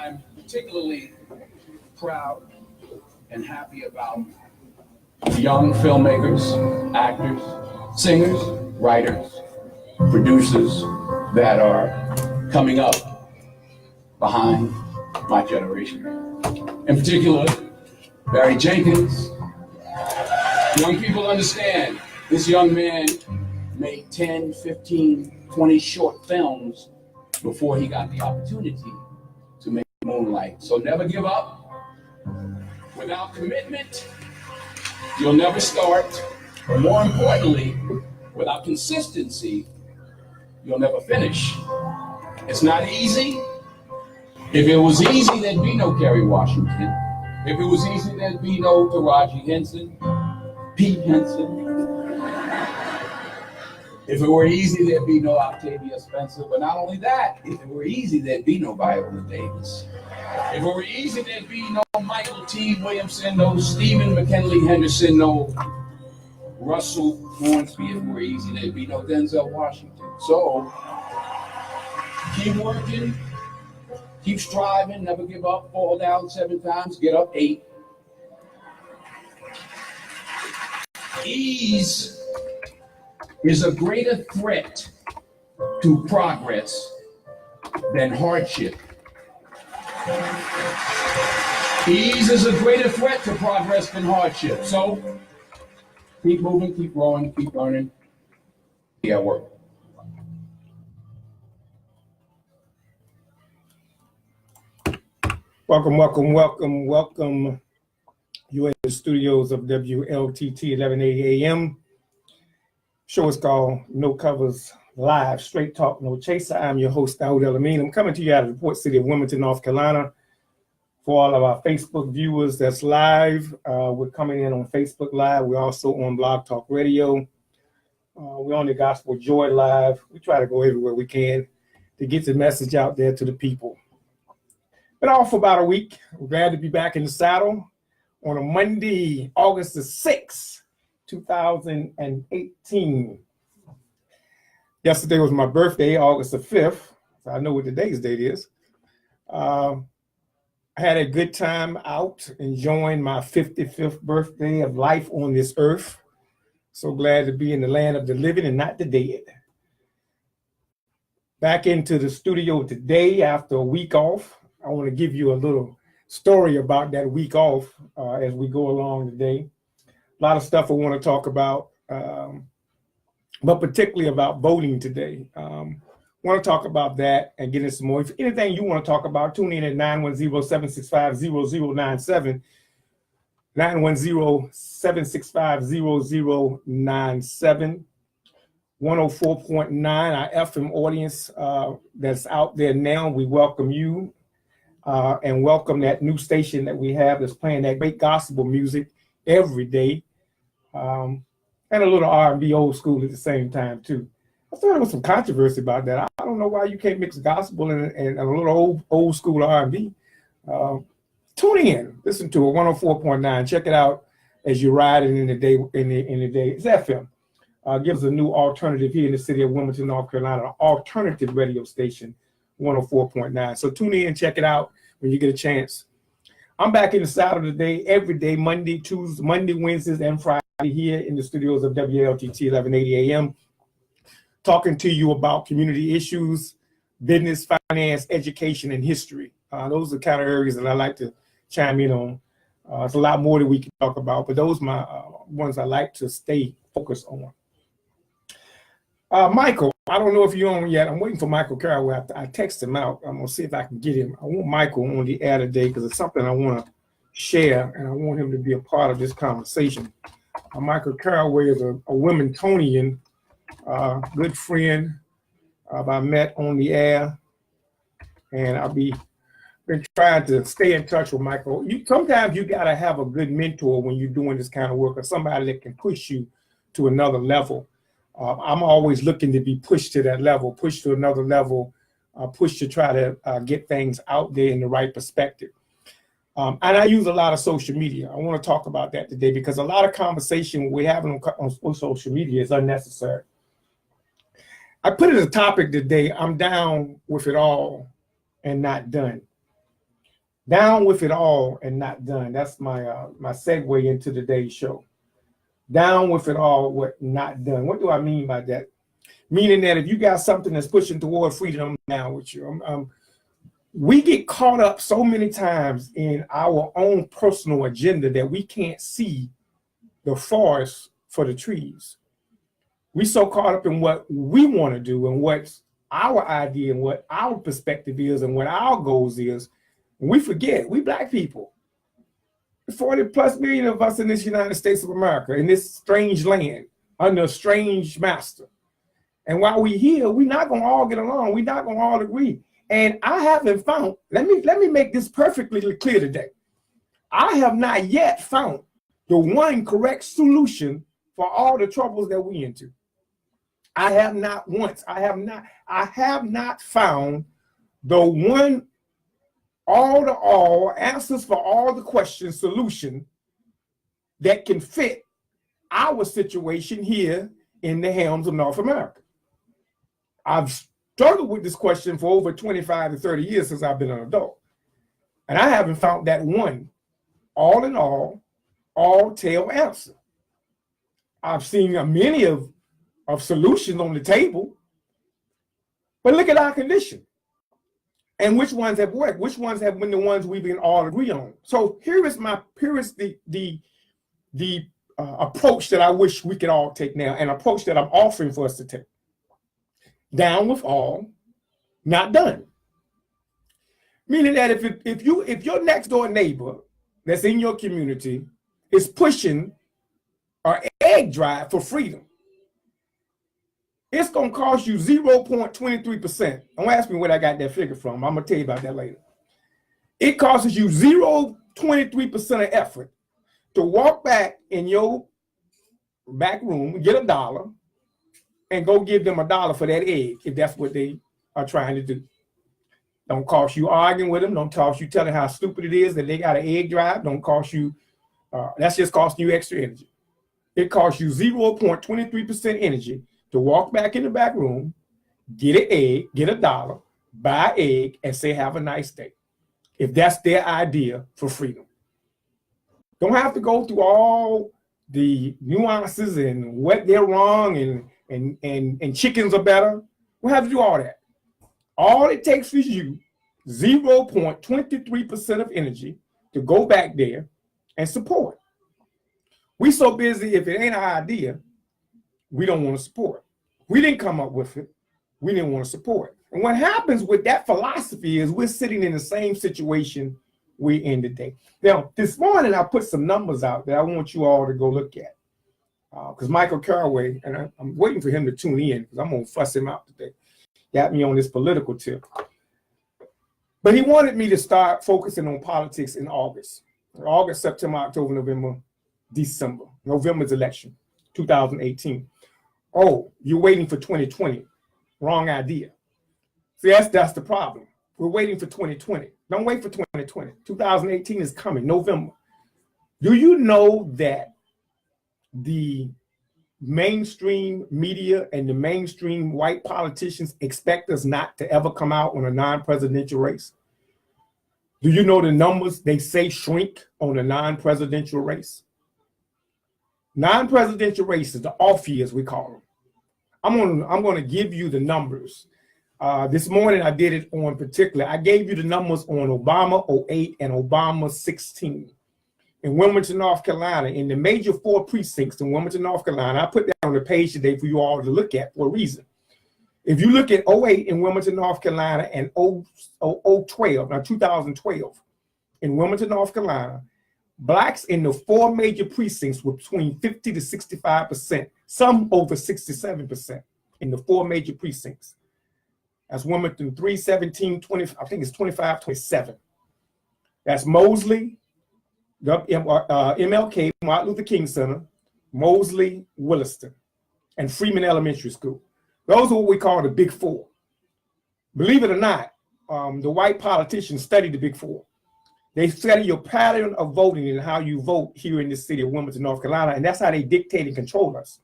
I'm particularly proud and happy about young filmmakers, actors, singers, writers, producers that are coming up behind my generation. In particular, Barry Jenkins. Young people understand this young man made 10, 15, 20 short films before he got the opportunity to make Moonlight. So never give up. Without commitment, you'll never start. But more importantly, without consistency, you'll never finish. It's not easy. If it was easy, there'd be no Kerry Washington. If it was easy, there'd be no Taraji Henson, Pete Henson. If it were easy, there'd be no Octavia Spencer. But not only that, if it were easy, there'd be no Viola Davis. If it were easy, there'd be no Michael T. Williamson, no Stephen McKinley Henderson, no Russell Hornsby. If it were easy, there'd be no Denzel Washington. So keep working, keep striving, never give up, fall down 7 times, get up 8. Ease is a greater threat to progress than hardship. Ease is a greater threat to progress than hardship. So keep moving, keep growing, keep learning. Be at work. Welcome, welcome, welcome, welcome. You in the studios of WLTT 1180 AM. Show is called Noo Covers Live, Straight Talk, No Chaser. I'm your host, Daoud El-Amin. I'm coming to you out of the port city of Wilmington, North Carolina. For all of our Facebook viewers that's live, we're coming in on Facebook Live. We're also on Blog Talk Radio. We're on the Gospel Joy Live. We try to go everywhere we can to get the message out there to the people. Been off for about a week. We're glad to be back in the saddle on a Monday, August the 6th. 2018. Yesterday was my birthday, August the 5th. So I know what today's date is. I had a good time out enjoying my 55th birthday of life on this earth. So glad to be in the land of the living and not the dead. Back into the studio today after a week off. I want to give you a little story about that week off as we go along today. A lot of stuff I want to talk about, but particularly about voting today. Want to talk about that and get into some more. If anything you want to talk about, tune in at 910-765-0097, 910-765-0097, 104.9, our FM audience that's out there now. We welcome you and welcome that new station that we have that's playing that great gospel music every day. And a little R&B old school at the same time too. I thought there was some controversy about that. I don't know why you can't mix gospel and a little old school R&B. Tune in, listen to it, 104.9. Check it out as you're riding in the day. It's FM. Gives a new alternative here in the city of Wilmington, North Carolina, an alternative radio station, 104.9. So tune in, check it out when you get a chance. I'm back in the saddle today, every day, Monday, Wednesdays, and Friday here in the studios of WLTT 1180 AM, talking to you about community issues, business, finance, education, and history. Those are the kind of areas that I like to chime in on. It's a lot more that we can talk about, but those are my ones I like to stay focused on. Michael, I don't know if you're on yet. I'm waiting for Michael Carraway. I text him out. I'm going to see if I can get him. I want Michael on the air today because it's something I want to share, and I want him to be a part of this conversation. Michael Carraway is a Wilmingtonian, good friend. I met on the air, and I've been trying to stay in touch with Michael. Sometimes you got to have a good mentor when you're doing this kind of work, or somebody that can push you to another level. I'm always looking to be pushed to that level, pushed to another level, pushed to try to get things out there in the right perspective. And I use a lot of social media. I want to talk about that today because a lot of conversation we're having on social media is unnecessary. I put it as a topic today, I'm down with it all and not done. Down with it all and not done. That's my my segue into today's show. Down with it all, what not done. What do I mean by that? Meaning that if you got something that's pushing toward freedom, I'm down with you. We get caught up so many times in our own personal agenda that we can't see the forest for the trees. We so caught up in what we want to do and what's our idea and what our perspective is and what our goals is. And we forget we Black people, 40 plus million of us in this United States of America, in this strange land, under a strange master. And while we're here, we're not going to all get along. We're not going to all agree. And I haven't found, let me make this perfectly clear today. I have not yet found the one correct solution for all the troubles that we into. I have not once, I have not found the one all answers for all the questions solution that can fit our situation here in the helms of North America. I've struggled with this question for over 25 to 30 years since I've been an adult. And I haven't found that one all in all tale answer. I've seen many of solutions on the table, but look at our condition. And which ones have worked? Which ones have been the ones we can all agree on? So here is the approach that I wish we could all take now, an approach that I'm offering for us to take. Down with all, not done. Meaning that if your next door neighbor that's in your community is pushing an egg drive for freedom, it's going to cost you 0.23%. Don't ask me where I got that figure from. I'm going to tell you about that later. It costs you 0.23% of effort to walk back in your back room, get $1, and go give them $1 for that egg, if that's what they are trying to do. Don't cost you arguing with them. Don't cost you telling how stupid it is that they got an egg drive. Don't cost you, that's just costing you extra energy. It costs you 0.23% energy to walk back in the back room, get an egg, get $1, buy an egg, and say, have a nice day. If that's their idea for freedom. Don't have to go through all the nuances and what they're wrong and chickens are better. We have to do all that. All it takes is you 0.23% of energy to go back there and support. We so busy, if it ain't our idea, we don't want to support. We didn't come up with it. We didn't want to support. And what happens with that philosophy is we're sitting in the same situation we're in today. Now, this morning, I put some numbers out that I want you all to go look at. Because Michael Caraway, and I'm waiting for him to tune in because I'm going to fuss him out today. Got me on this political tip. But he wanted me to start focusing on politics in August. August, September, October, November, December. November's election, 2018. Oh, you're waiting for 2020. Wrong idea. See, that's the problem. We're waiting for 2020. Don't wait for 2020. 2018 is coming, November. Do you know that the mainstream media and the mainstream white politicians expect us not to ever come out on a non-presidential race? Do you know the numbers they say shrink on a non-presidential race? Non-presidential races, the off years we call them. I'm going to give you the numbers. This morning I did it on particular. I gave you the numbers on Obama 08 and Obama 16. In Wilmington, North Carolina, in the major 4 precincts in Wilmington, North Carolina. I put that on the page today for you all to look at for a reason. If you look at 08 in Wilmington, North Carolina and 2012 in Wilmington, North Carolina, Blacks in the 4 major precincts were between 50 to 65%, some over 67% in the 4 major precincts. That's Wilmington 3, 17, 20, I think it's 25, 27. That's Mosley, MLK, Martin Luther King Center, Mosley, Williston, and Freeman Elementary School. Those are what we call the Big 4. Believe it or not, the white politicians study the Big 4. They study your pattern of voting and how you vote here in the city of Wilmington, North Carolina, and that's how they dictate and control us.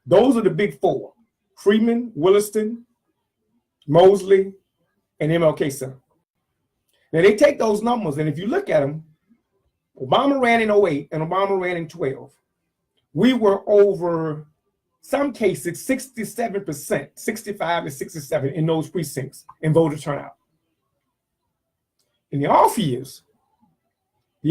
Those are the Big 4: Freeman, Williston, Mosley, and MLK Center. Now they take those numbers, and if you look at them, Obama ran in 08 and Obama ran in 12. We were over, some cases, 67%, 65 to 67 in those precincts in voter turnout. In the off years, we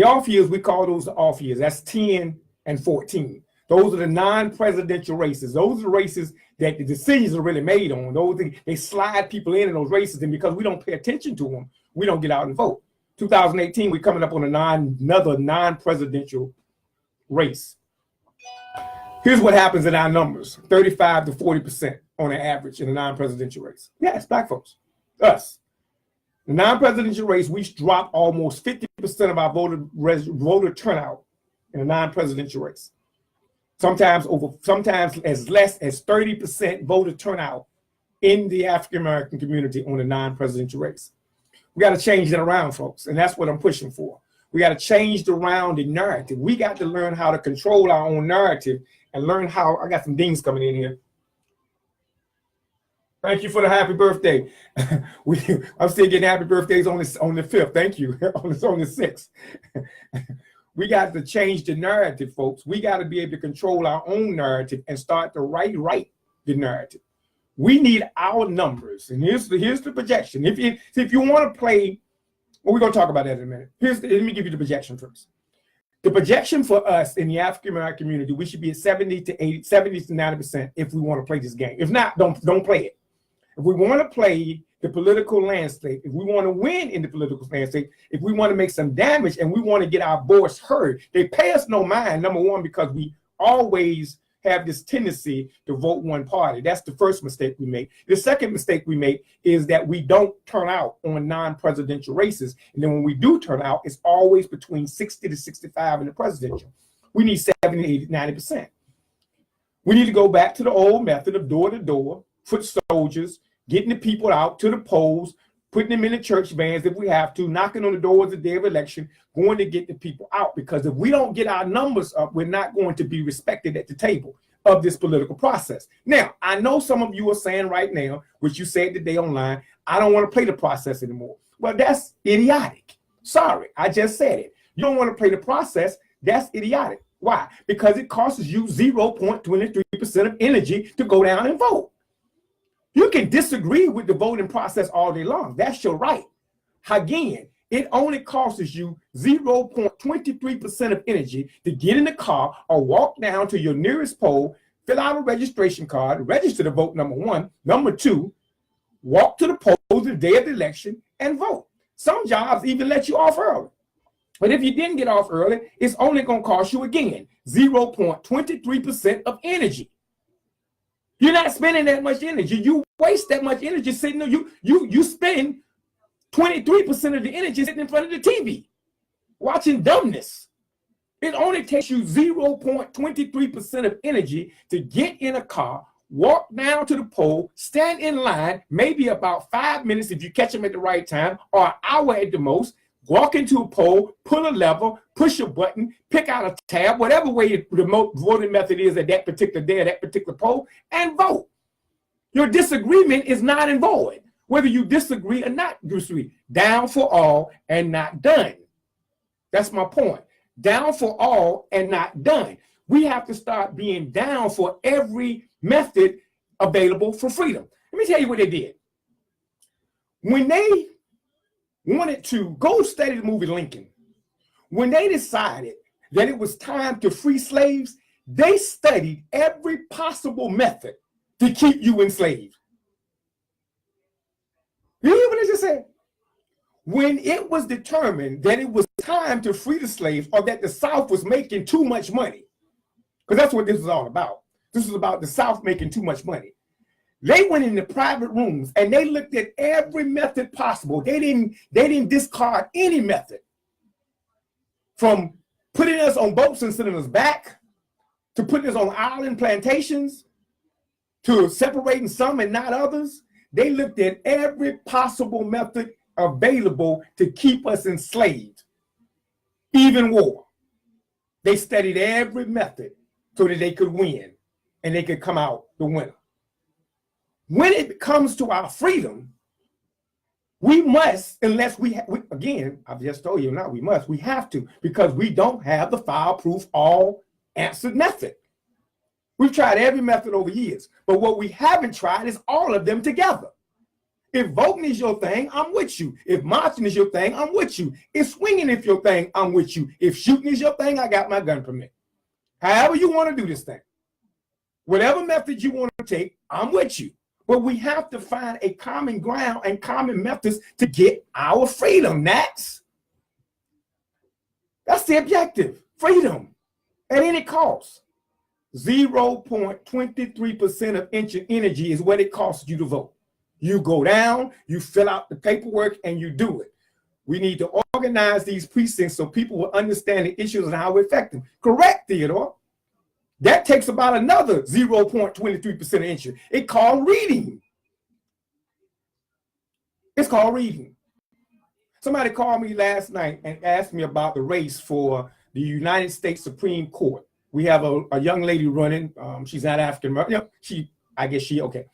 call those the off years. That's 10 and 14. Those are the non-presidential races. Those are the races that the decisions are really made on. Those they slide people in those races, and because we don't pay attention to them, we don't get out and vote. 2018, we're coming up on another non-presidential race. Here's what happens in our numbers: 35 to 40% on an average in a non-presidential race. Yes, black folks, us. The non-presidential race, we drop almost 50% of our voter turnout in a non-presidential race. Sometimes as less as 30% voter turnout in the African-American community on a non-presidential race. We got to change that around, folks, and that's what I'm pushing for. We got to change around the narrative. We got to learn how to control our own narrative and learn how. I got some dings coming in here. Thank you for the happy birthday. I'm still getting happy birthdays on the 5th. Thank you. on the 6th. We got to change the narrative, folks. We got to be able to control our own narrative and start to write the narrative. We need our numbers, and here's the projection. If you want to play, well, we're going to talk about that in a minute. Let me give you the projection first. The projection for us in the African American community, we should be at 70 to 90% if we want to play this game. If not, don't play it. If we want to play the political landscape, if we want to win in the political landscape, if we want to make some damage and we want to get our voice heard, they pay us no mind, number one, because we always have this tendency to vote one party. That's the first mistake we make. The second mistake we make is that we don't turn out on non-presidential races. And then when we do turn out, it's always between 60 to 65 in the presidential. We need 70, 80, 90%. We need to go back to the old method of door-to-door, foot soldiers, getting the people out to the polls, putting them in the church vans if we have to, knocking on the doors the day of election, going to get the people out. Because if we don't get our numbers up, we're not going to be respected at the table of this political process. Now, I know some of you are saying right now, which you said today online, I don't want to play the process anymore. Well, that's idiotic. Sorry, I just said it. You don't want to play the process. That's idiotic. Why? Because it costs you 0.23% of energy to go down and vote. You can disagree with the voting process all day long. That's your right. Again, it only costs you 0.23% of energy to get in the car or walk down to your nearest poll, fill out a registration card, register to vote, number one. Number two, walk to the polls the day of the election and vote. Some jobs even let you off early. But if you didn't get off early, it's only going to cost you, again, 0.23% of energy. You're not spending that much energy. You waste that much energy sitting there. You spend 23% of the energy sitting in front of the TV, watching dumbness. It only takes you 0.23% of energy to get in a car, walk down to the poll, stand in line, maybe about 5 minutes if you catch them at the right time, or an hour at the most, walk into a poll, pull a lever, push a button, pick out a tab, whatever way the voting method is at that particular day, at that particular poll, and vote. Your disagreement is not in void, whether you disagree or not disagree. Down for all and not done. That's my point. Down for all and not done. We have to start being down for every method available for freedom. Let me tell you what they did. When they wanted to go study the movie Lincoln, when they decided that it was time to free slaves, they studied every possible method to keep you enslaved. You hear what I just said? When it was determined that it was time to free the slaves, or that the South was making too much money, because that's what this was all about. This was about the South making too much money. They went into private rooms and they looked at every method possible. They didn't discard any method. From putting us on boats and sending us back, to putting us on island plantations, to separating some and not others. They looked at every possible method available to keep us enslaved, even war. They studied every method so that they could win and they could come out the winner. When it comes to our freedom, We must, unless again, I've just told you now, we have to, because we don't have the fireproof all answered method. We've tried every method over years, but what we haven't tried is all of them together. If voting is your thing, I'm with you. If marching is your thing, I'm with you. If swinging is your thing, I'm with you. If shooting is your thing, I got my gun permit. However you want to do this thing, whatever method you want to take, I'm with you. But we have to find a common ground and common methods to get our freedom, Nats. That's the objective, freedom, at any cost. 0.23% of energy is what it costs you to vote. You go down, you fill out the paperwork, and you do it. We need to organize these precincts so people will understand the issues and how we affect them. Correct, Theodore. That takes about another 0.23% of energy. It's called reading. It's called reading. Somebody called me last night and asked me about the race for the United States Supreme Court. We have a young lady running. She's not African American. Okay.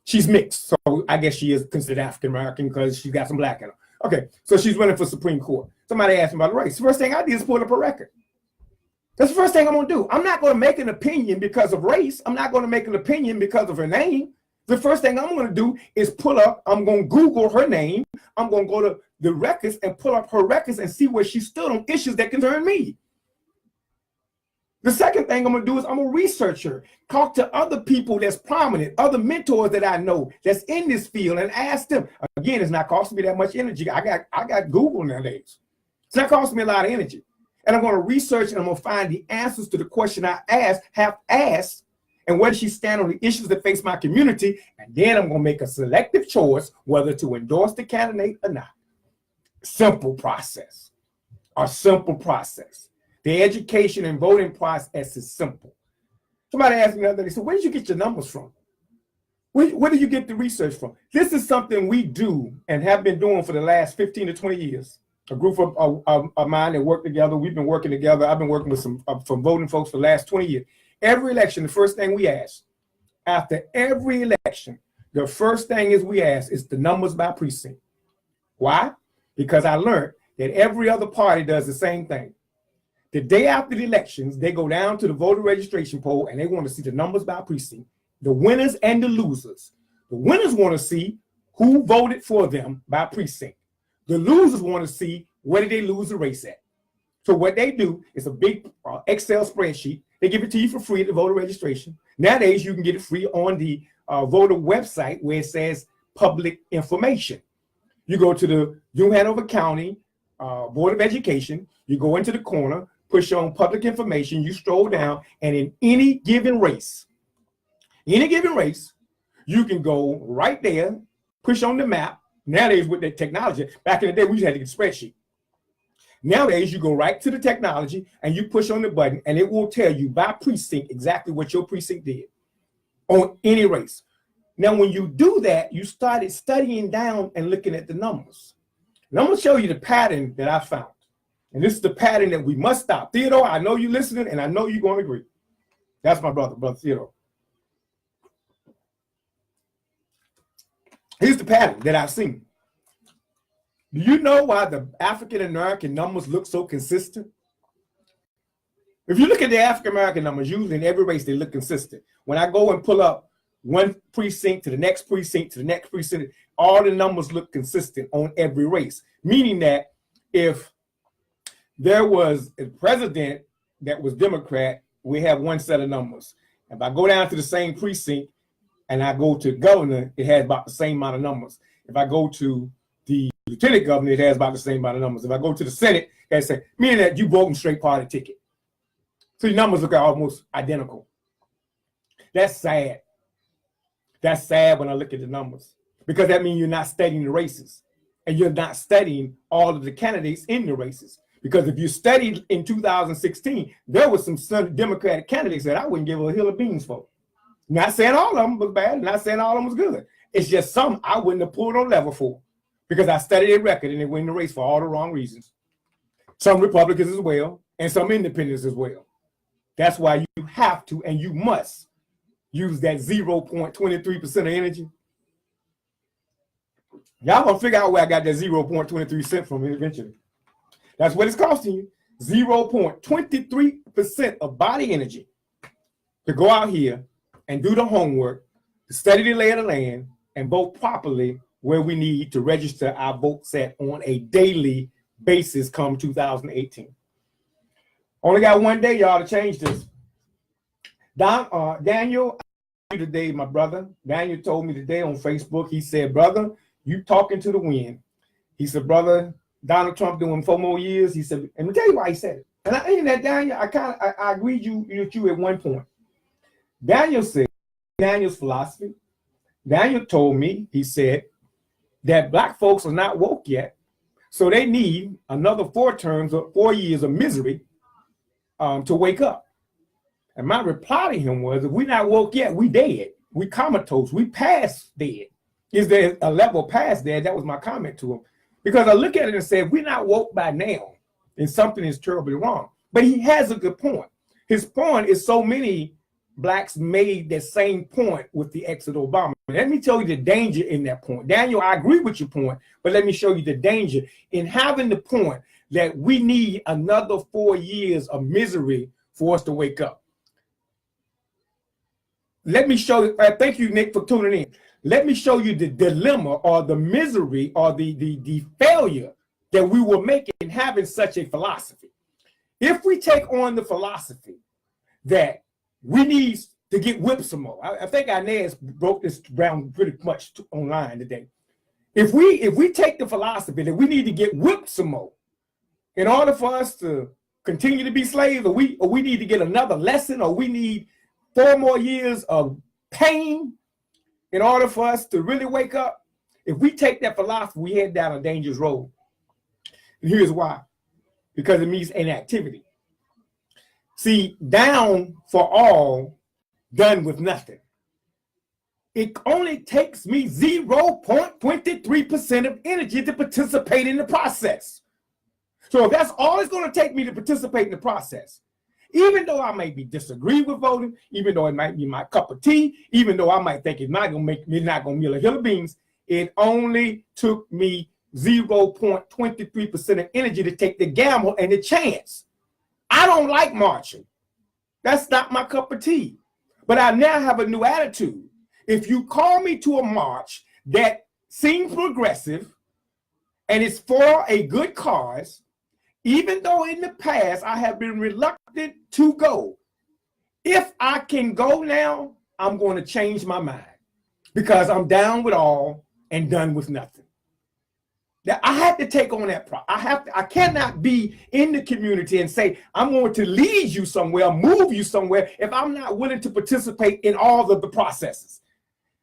She's mixed, so I guess she is considered African American because she's got some black in her. Okay, so she's running for Supreme Court. Somebody asked me about the race. The first thing I did is pull up her record. That's the first thing I'm gonna do. I'm not gonna make an opinion because of race. I'm not gonna make an opinion because of her name. The first thing I'm gonna do is I'm gonna Google her name. I'm gonna go to the records and pull up her records and see where she stood on issues that concern me. The second thing I'm gonna do is I'm gonna research her, talk to other people that's prominent, other mentors that I know that's in this field, and ask them. Again, it's not costing me that much energy. I got Google nowadays. It's not costing me a lot of energy. And I'm gonna research and I'm gonna find the answers to the question I have asked, and where does she stand on the issues that face my community, and then I'm gonna make a selective choice whether to endorse the candidate or not. Simple process. A simple process. The education and voting process is simple. Somebody asked me the other day, they said, where did you get your numbers from? Where did you get the research from? This is something we do and have been doing for the last 15 to 20 years. A group of mine that work together, we've been working together. I've been working with some voting folks for the last 20 years. Every election, the first thing we ask, after every election, the first thing we ask is the numbers by precinct. Why? Because I learned that every other party does the same thing. The day after the elections, they go down to the voter registration poll and they want to see the numbers by precinct, the winners and the losers. The winners want to see who voted for them by precinct. The losers want to see where did they lose the race at. So what they do is a big Excel spreadsheet. They give it to you for free at the voter registration. Nowadays, you can get it free on the voter website where it says public information. You go to the New Hanover County Board of Education. You go into the corner, push on public information, you scroll down, and in any given race, you can go right there, push on the map. Nowadays with the technology, back in the day, we just had to get a spreadsheet. Nowadays, you go right to the technology and you push on the button and it will tell you by precinct exactly what your precinct did on any race. Now, when you do that, you started studying down and looking at the numbers. And I'm gonna show you the pattern that I found. And this is the pattern that we must stop. Theodore, I know you're listening and I know you're gonna agree. That's my brother Theodore. Here's the pattern that I've seen. Do you know why the African American numbers look so consistent? If you look at the African American numbers, usually in every race, they look consistent. When I go and pull up one precinct to the next precinct to the next precinct, all the numbers look consistent on every race, meaning that if there was a president that was Democrat, we have one set of numbers. If I go down to the same precinct and I go to governor, it has about the same amount of numbers. If I go to the lieutenant governor, it has about the same amount of numbers. If I go to the Senate, it says, meaning that you voting straight party ticket. So your numbers look almost identical. That's sad. That's sad when I look at the numbers, because that means you're not studying the races and you're not studying all of the candidates in the races. Because if you studied in 2016, there was some Democratic candidates that I wouldn't give a hill of beans for. Not saying all of them was bad, not saying all of them was good. It's just some I wouldn't have pulled on level for because I studied their record and they win the race for all the wrong reasons. Some Republicans as well, and some independents as well. That's why you have to and you must use that 0.23% of energy. Y'all gonna figure out where I got that 0.23 cent from eventually. That's what it's costing you. 0.23% of body energy to go out here and do the homework, to study the lay of the land, and vote properly where we need to register our vote set on a daily basis come 2018. Only got one day, y'all, to change this. Daniel, today, my brother, Daniel told me today on Facebook, he said, brother, you talking to the wind. He said, brother, Donald Trump doing 4 more years. He said, and let me tell you why he said it. And I ain't that Daniel, I agreed with you at one point. Daniel said, Daniel's philosophy, Daniel told me, he said, that black folks are not woke yet, so they need another 4 years of misery to wake up. And my reply to him was, if we're not woke yet, we dead. We comatose, we past dead. Is there a level past dead? That was my comment to him. Because I look at it and say, if we're not woke by now, then something is terribly wrong. But he has a good point. His point is so many blacks made that same point with the exit of Obama. Let me tell you the danger in that point. Daniel, I agree with your point, but let me show you the danger in having the point that we need another 4 years of misery for us to wake up. Let me show you, thank you, Nick, for tuning in. Let me show you the dilemma or the misery or the failure that we will make in having such a philosophy. If we take on the philosophy that we need to get whipped some more, I think Inez broke this down pretty much online today. If we take the philosophy that we need to get whipped some more in order for us to continue to be slaves, or we need to get another lesson, or we need 4 more years of pain in order for us to really wake up, if we take that philosophy, we head down a dangerous road. And here's why. Because it means inactivity. See, down for all, done with nothing. It only takes me 0.23% of energy to participate in the process. So if that's all it's going to take me to participate in the process, even though I may disagree with voting, even though it might be my cup of tea, even though I might think it's not going to make me not going to meal a hill of beans, it only took me 0.23% of energy to take the gamble and the chance. I don't like marching. That's not my cup of tea. But I now have a new attitude. If you call me to a march that seems progressive and it's for a good cause, even though in the past I have been reluctant to go, if I can go now, I'm going to change my mind because I'm down with all and done with nothing. That I have to take on that problem. I cannot be in the community and say, I'm going to lead you somewhere, move you somewhere, if I'm not willing to participate in all of the processes.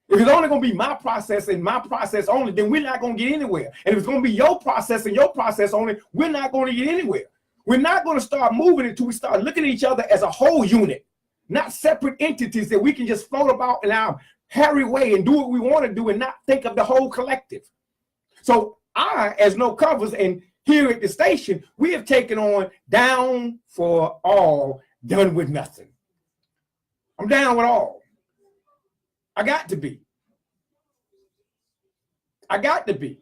If it's only going to be my process and my process only, then we're not going to get anywhere. And if it's going to be your process and your process only, we're not going to get anywhere. We're not going to start moving until we start looking at each other as a whole unit, not separate entities that we can just float about in our hairy way and do what we want to do and not think of the whole collective. So I, as Noo Covers, and here at the station, we have taken on down for all, done with nothing. I'm down with all. I got to be. I got to be.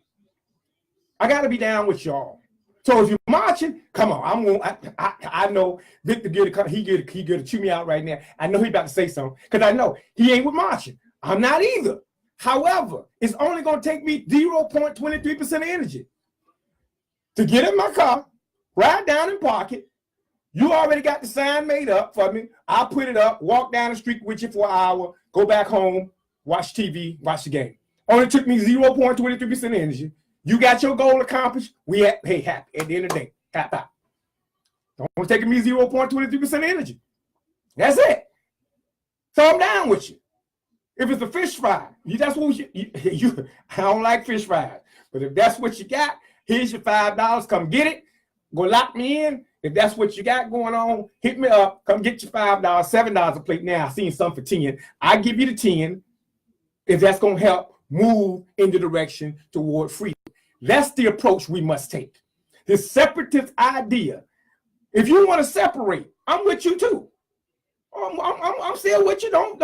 I got to be down with y'all. So if you're marching, come on. I know Victor he get to chew me out right now. I know he about to say something because I know he ain't with marching. I'm not either. However, it's only going to take me 0.23% of energy to get in my car, ride down and park it. You already got the sign made up for me. I'll put it up, walk down the street with you for an hour, go back home, watch TV, watch the game. Only took me 0.23% energy. You got your goal accomplished. We happy at the end of the day. Happy. Don't take me 0.23% energy. That's it. So I'm down with you. If it's a fish fry, that's what you I don't like fish fries. But if that's what you got, here's your $5. Come get it. Go lock me in. If that's what you got going on, hit me up. Come get your $5, $7 a plate. Now I seen some for 10. I give you the 10 if that's gonna help move in the direction toward freedom. That's the approach we must take. This separatist idea. If you want to separate, I'm with you too. I'm still with you. Don't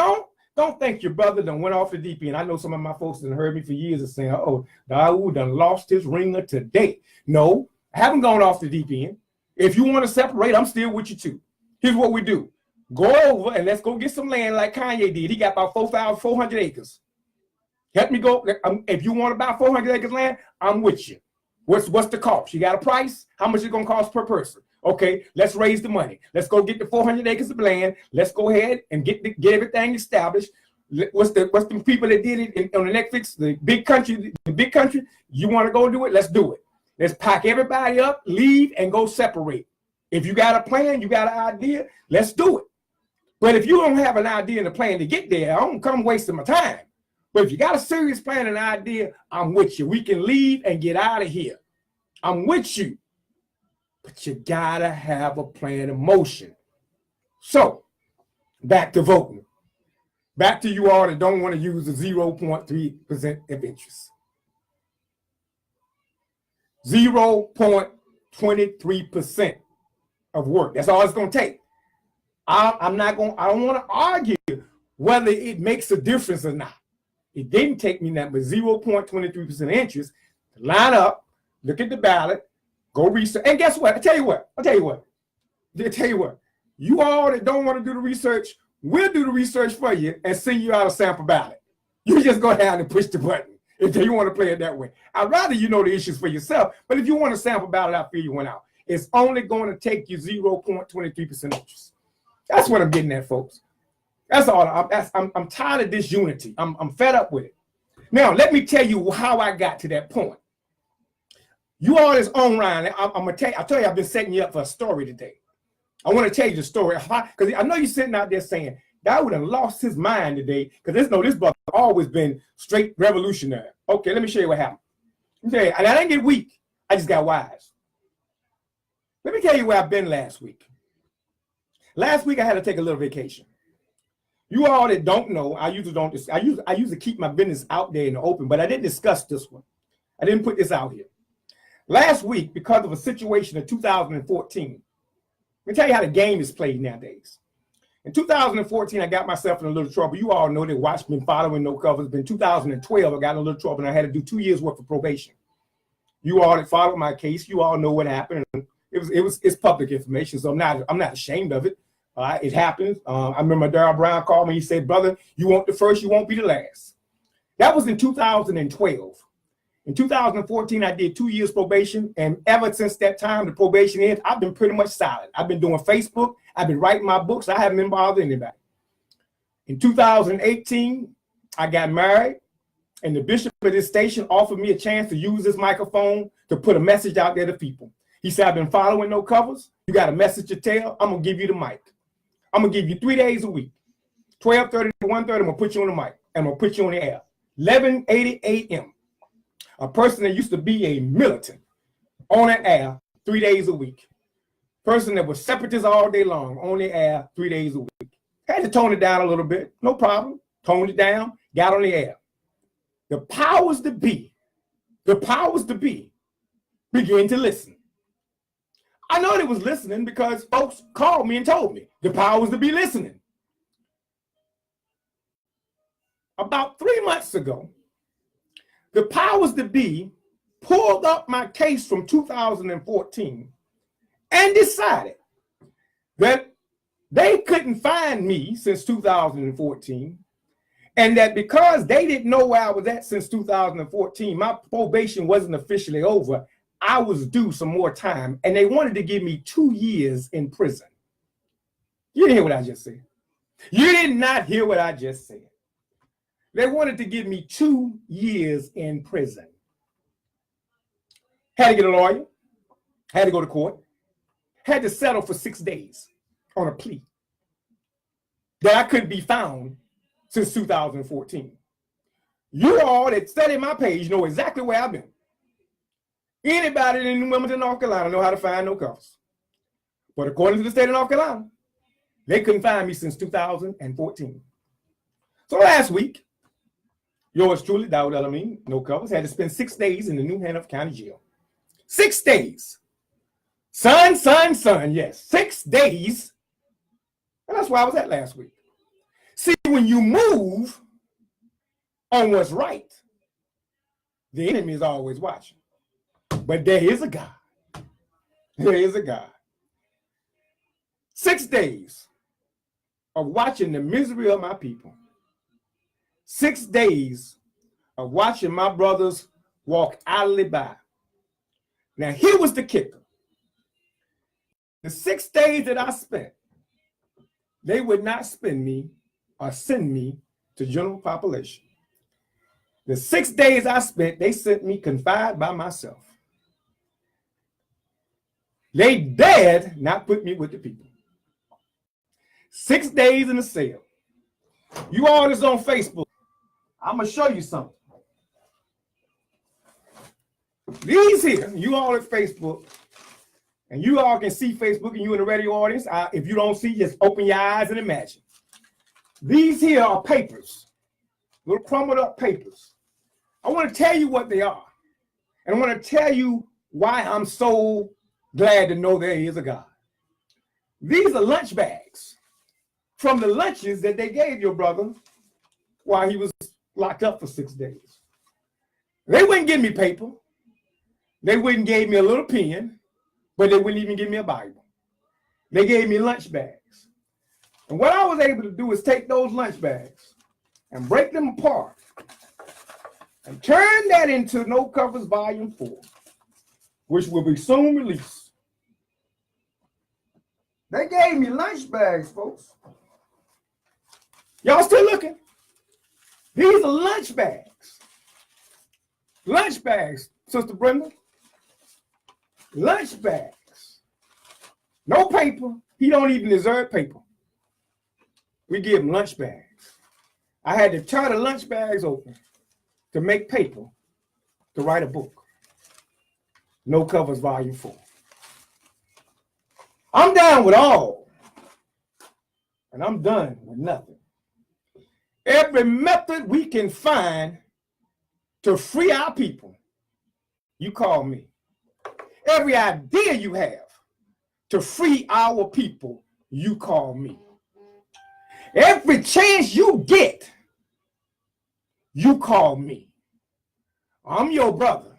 Don't think your brother done went off the deep end. I know some of my folks that heard me for years are saying, oh, Daoud done lost his ringer today. No, I haven't gone off the deep end. If you want to separate, I'm still with you too. Here's what we do. Go over and let's go get some land like Kanye did. He got about 4,400 acres. Help me go. If you want to buy 400 acres land, I'm with you. What's the cost? You got a price? How much is it going to cost per person? Okay, let's raise the money. Let's go get the 400 acres of land. Let's go ahead and get everything established. What's the people that did it on the Netflix, the big country, you want to go do it? Let's do it. Let's pack everybody up, leave, and go separate. If you got a plan, you got an idea, let's do it. But if you don't have an idea and a plan to get there, I don't come wasting my time. But if you got a serious plan and idea, I'm with you. We can leave and get out of here. I'm with you. But you gotta have a plan of motion. So, back to voting. Back to you all that don't want to use the 0.3% of interest. 0.23% of work. That's all it's gonna take. I don't want to argue whether it makes a difference or not. It didn't take me that, but 0.23% interest to line up, look at the ballot, go research. And guess what? I'll tell you what. You all that don't want to do the research, we'll do the research for you and send you out a sample ballot. You just go down and push the button if you want to play it that way. I'd rather you know the issues for yourself, but if you want a sample ballot, I'll fill you one out. It's only going to take you 0.23% interest. That's what I'm getting at, folks. That's all. I'm tired of this unity. I'm fed up with it. Now, let me tell you how I got to that point. You all is on, Ryan. I'm gonna tell you. I tell you, I've been setting you up for a story today. I want to tell you the story because I know you're sitting out there saying that would have lost his mind today because this brother always been straight revolutionary. Okay, let me show you what happened. Okay, and I didn't get weak. I just got wise. Let me tell you where I've been last week. Last week I had to take a little vacation. You all that don't know, I usually keep my business out there in the open, but I didn't discuss this one. I didn't put this out here. Last week, because of a situation in 2014, let me tell you how the game is played nowadays. In 2014, I got myself in a little trouble. You all know that watch been following Noo Covers. In 2012, I got in a little trouble and I had to do 2 years worth of probation. You all that followed my case, you all know what happened. It's public information, so I'm not ashamed of it. It happens. I remember Darryl Brown called me. He said, "Brother, you want the first, you won't be the last." That was in 2012. In 2014, I did 2 years probation, and ever since that time, the probation ends, I've been pretty much silent. I've been doing Facebook. I've been writing my books. I haven't been bothering anybody. In 2018, I got married, and the bishop of this station offered me a chance to use this microphone to put a message out there to people. He said, "I've been following Noo Covers. You got a message to tell. I'm going to give you the mic. I'm going to give you 3 days a week, 12:30 to 1:30. I'm going to put you on the mic. I'm going to put you on the air. 11:80 a.m. A person that used to be a militant on the air 3 days a week. Person that was separatist all day long on the air 3 days a week. Had to tone it down a little bit. No problem. Toned it down. Got on the air. The powers that be began to listen. I know they was listening because folks called me and told me the powers to be listening. About 3 months ago, the powers that be pulled up my case from 2014 and decided that they couldn't find me since 2014, and that because they didn't know where I was at since 2014, my probation wasn't officially over. I was due some more time, and they wanted to give me 2 years in prison. You didn't hear what I just said. You did not hear what I just said. They wanted to give me 2 years in prison. Had to get a lawyer, had to go to court, had to settle for 6 days on a plea that I couldn't be found since 2014. You all that study my page know exactly where I've been. Anybody in New Wilmington, North Carolina know how to find Noo Covers. But according to the state of North Carolina, they couldn't find me since 2014. So last week, yours truly, Daoud Elamine, Noo Covers, had to spend 6 days in the New Hanover County Jail. 6 days. Son, yes, 6 days. And that's where I was at last week. See, when you move on what's right, the enemy is always watching. But there is a God. There is a God. 6 days of watching the misery of my people. 6 days of watching my brothers walk idly by. Now, here was the kicker. The 6 days that I spent, they would not spend me or send me to general population. The 6 days I spent, they sent me confined by myself. They dared not put me with the people. 6 days in a cell. You all this on Facebook. I'm going to show you something. These here, you all at Facebook, and you all can see Facebook and you in the radio audience. If you don't see, just open your eyes and imagine. These here are papers, little crumbled up papers. I want to tell you what they are. And I want to tell you why I'm so glad to know there is a God. These are lunch bags from the lunches that they gave your brother while he was locked up for 6 days. They wouldn't give me paper. They wouldn't give me a little pen, but they wouldn't even give me a Bible. They gave me lunch bags. And what I was able to do is take those lunch bags and break them apart and turn that into Noo Covers Volume 4, which will be soon released. They gave me lunch bags, folks. Y'all still looking? These are lunch bags. Lunch bags, Sister Brenda. Lunch bags. No paper. He don't even deserve paper. We give him lunch bags. I had to tear the lunch bags open to make paper to write a book. Noo Covers Volume 4. I'm down with all, and I'm done with nothing. Every method we can find to free our people, you call me. Every idea you have to free our people, you call me. Every chance you get, you call me. I'm your brother.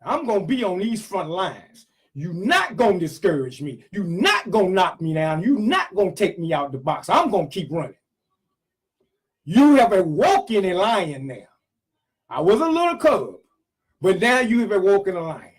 I'm going to be on these front lines. You're not going to discourage me. You're not going to knock me down. You're not going to take me out the box. I'm going to keep running. You have awoken a lion now. I was a little cub, but now you have awoken a lion.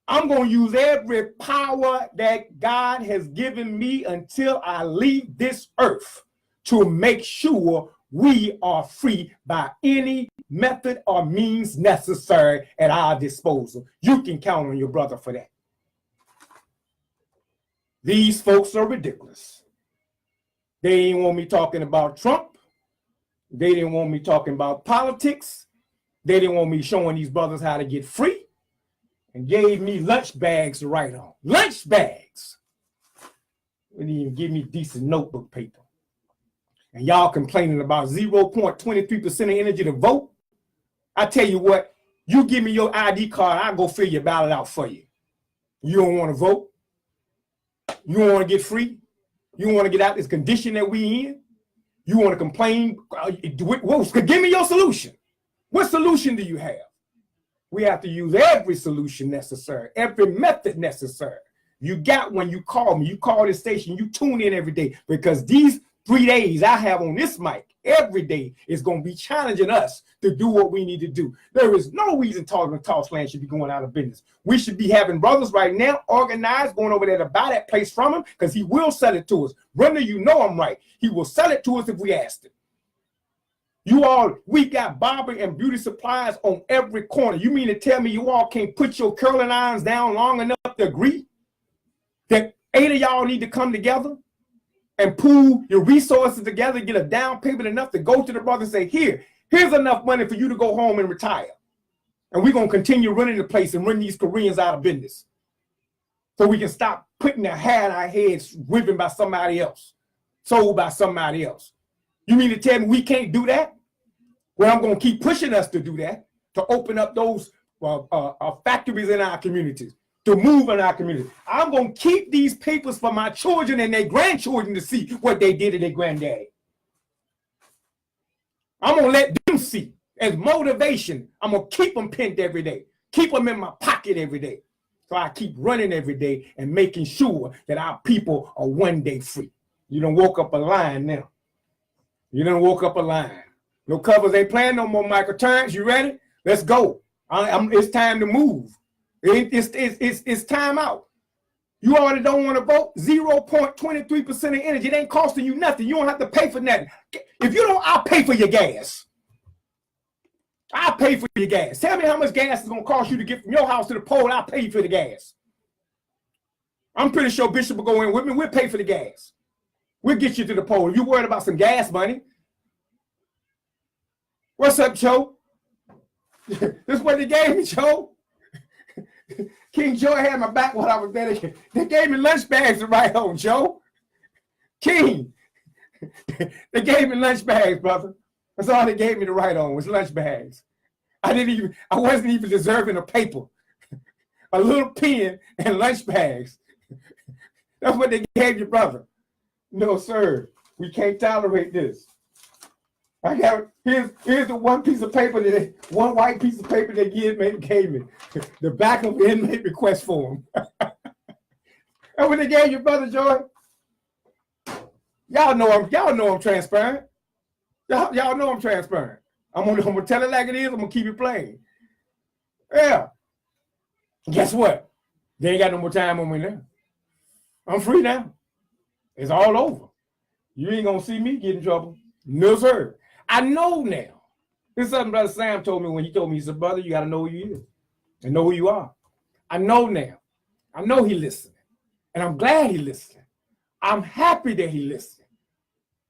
I'm going to use every power that God has given me until I leave this earth to make sure we are free by any method or means necessary at our disposal. You can count on your brother for that. These folks are ridiculous. They didn't want me talking about Trump. They didn't want me talking about politics. They didn't want me showing these brothers how to get free, and gave me lunch bags to write on. Lunch bags. They didn't even give me decent notebook paper. And y'all complaining about 0.23% of energy to vote. I tell you what, you give me your ID card, I'll go fill your ballot out for you. You don't want to vote? You don't want to get free? You don't want to get out this condition that we in? You want to complain? Give me your solution. What solution do you have? We have to use every solution necessary, every method necessary. You got one, you call me, you call this station, you tune in every day, because these 3 days I have on this mic every day is going to be challenging us to do what we need to do. There is no reason Tossland should be going out of business. We should be having brothers right now organized, going over there to buy that place from him, because he will sell it to us. Brenda, you know I'm right. He will sell it to us if we asked him. We got barber and beauty supplies on every corner. You mean to tell me you all can't put your curling irons down long enough to agree that 8 of y'all need to come together and pool your resources together, get a down payment enough to go to the brother and say, here's enough money for you to go home and retire. And we're going to continue running the place and run these Koreans out of business, so we can stop putting their hair in our heads, driven by somebody else, sold by somebody else. You mean to tell me we can't do that? Well, I'm going to keep pushing us to do that, to open up those factories in our communities, to move in our community. I'm going to keep these papers for my children and their grandchildren to see what they did to their granddaddy. I'm gonna let them see as motivation. I'm gonna keep them pinned every day, keep them in my pocket every day. So I keep running every day and making sure that our people are one day free. You done woke up a line now. You done woke up a line. No Covers ain't playing no more, Michael Terrence. You ready? Let's go. It's time to move. It's time out. You already don't want to vote. 0.23% of energy. It ain't costing you nothing. You don't have to pay for nothing. If you don't, I'll pay for your gas. I'll pay for your gas. Tell me how much gas is going to cost you to get from your house to the poll. I'll pay you for the gas. I'm pretty sure Bishop will go in with me. We'll pay for the gas. We'll get you to the poll. If you're worried about some gas money. What's up, Joe? This is what they gave me, Joe. King Joe had my back while I was there. They gave me lunch bags to write home, Joe. King. They gave me lunch bags, brother. That's all they gave me to write on was lunch bags. I wasn't even deserving of paper. A little pen and lunch bags. That's what they gave your brother. No, sir. We can't tolerate this. I got here's the one piece of paper one white piece of paper they gave me. The back of the inmate request form. That's what they gave your brother, Joy. Y'all know I'm transparent. Y'all know I'm transparent. I'm gonna tell it like it is. I'm gonna keep it plain. Yeah. Guess what? They ain't got no more time on me now. I'm free now. It's all over. You ain't gonna see me get in trouble. No, sir. I know now. This is something Brother Sam told me when he told me, he said, brother, you gotta know who you is and know who you are. I know now. I know he listening. And I'm glad he listening. I'm happy that he listening.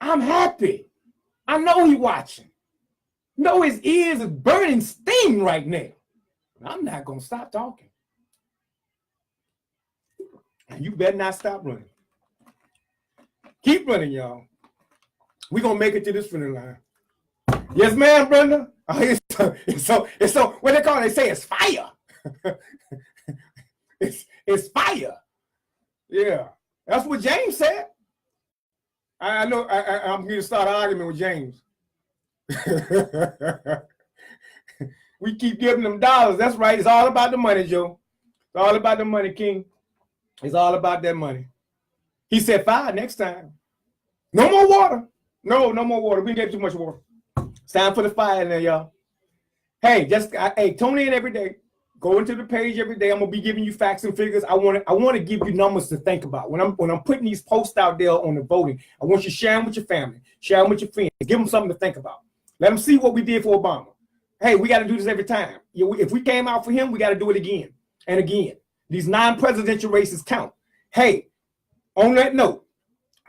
I'm happy. I know he watching. Know his ears is burning steam right now. I'm not gonna stop talking. You better not stop running. Keep running, y'all. We're gonna make it to this finish line. Yes, ma'am, Brenda. It's so what they call it, they say it's fire. it's fire. Yeah. That's what James said. I know I'm going to start an argument with James. We keep giving them dollars. That's right. It's all about the money, Joe. It's all about the money, King. It's all about that money. He said 5 next time. No more water. No more water. We get too much water. It's time for the fire in there, y'all. Hey, tune in every day. Go into the page every day. I'm gonna be giving you facts and figures. I want to give you numbers to think about. When I'm putting these posts out there on the voting, I want you to share them with your family, share them with your friends, give them something to think about. Let them see what we did for Obama. Hey, we got to do this every time. If we came out for him, we got to do it again and again. These non-presidential races count. Hey, on that note,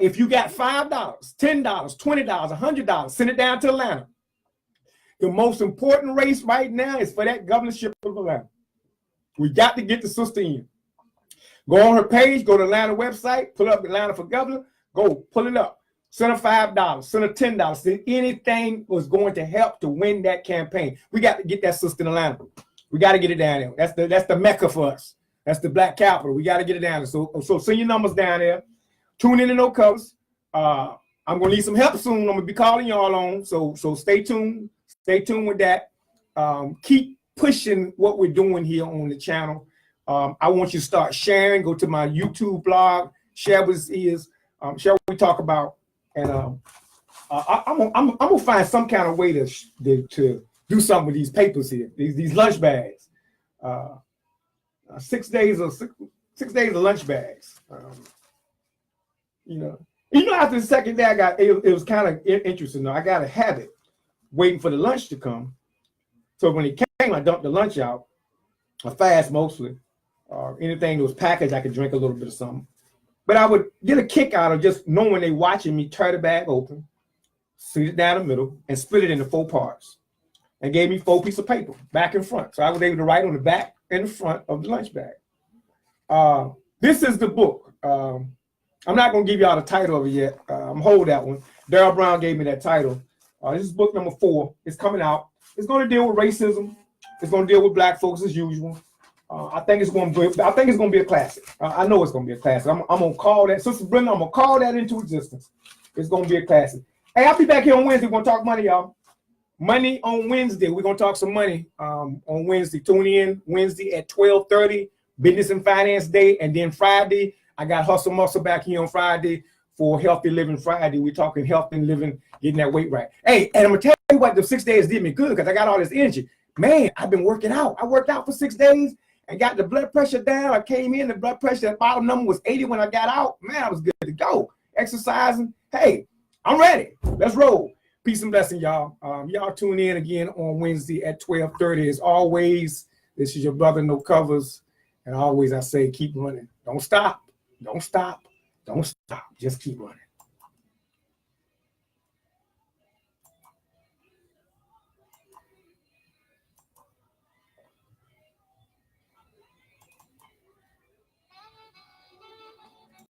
if you got $5, $10, $20, $100, send it down to Atlanta. The most important race right now is for that governorship of Atlanta. We got to get the sister in. Go on her page, go to the Atlanta website, pull up Atlanta for governor, go pull it up. Send her $5, send her $10. Send anything was going to help to win that campaign. We got to get that sister in Atlanta. We got to get it down there. That's the Mecca for us. That's the black capital. We got to get it down there. So send your numbers down there. Tune in to Noo Covers. I'm gonna need some help soon. I'm gonna be calling y'all on. So stay tuned. Stay tuned with that. Keep pushing what we're doing here on the channel. I want you to start sharing. Go to my YouTube blog. Share what it is. Share what we talk about. And I'm gonna find some kind of way to do something with these papers here. These lunch bags. 6 days of 6 days of lunch bags. After the second day, it was kind of interesting. Though I got a habit waiting for the lunch to come. So when it came, I dumped the lunch out. I fast mostly. Anything that was packaged, I could drink a little bit of something. But I would get a kick out of just knowing they watching me tear the bag open, sit it down the middle, and split it into 4 parts. And gave me 4 pieces of paper, back and front. So I was able to write on the back and the front of the lunch bag. This is the book. I'm not going to give y'all the title of it yet. I'm hold that one. Darryl Brown gave me that title. This is book number 4. It's coming out. It's going to deal with racism. It's going to deal with black folks as usual. I think it's going to be a classic. I know it's going to be a classic. I'm going to call that, Sister Brenda, I'm going to call that into existence. It's going to be a classic. Hey, I'll be back here on Wednesday. We're going to talk money, y'all. Money on Wednesday. We're gonna talk some money on Wednesday. Tune in Wednesday at 12:30, Business and Finance Day, and then Friday I got Hustle Muscle back here on Friday for Healthy Living Friday. We're talking health and living, getting that weight right. Hey, and I'm gonna tell you what, the 6 days did me good because I got all this energy. Man, I've been working out. I worked out for 6 days and got the blood pressure down. I came in, the blood pressure, the bottom number was 80 when I got out. Man, I was good to go. Exercising. Hey, I'm ready. Let's roll. Peace and blessing, y'all. Y'all tune in again on Wednesday at 12:30. As always, this is your brother, Noo Covers. And always I say, keep running. Don't stop. Don't stop. Don't stop. Just keep running.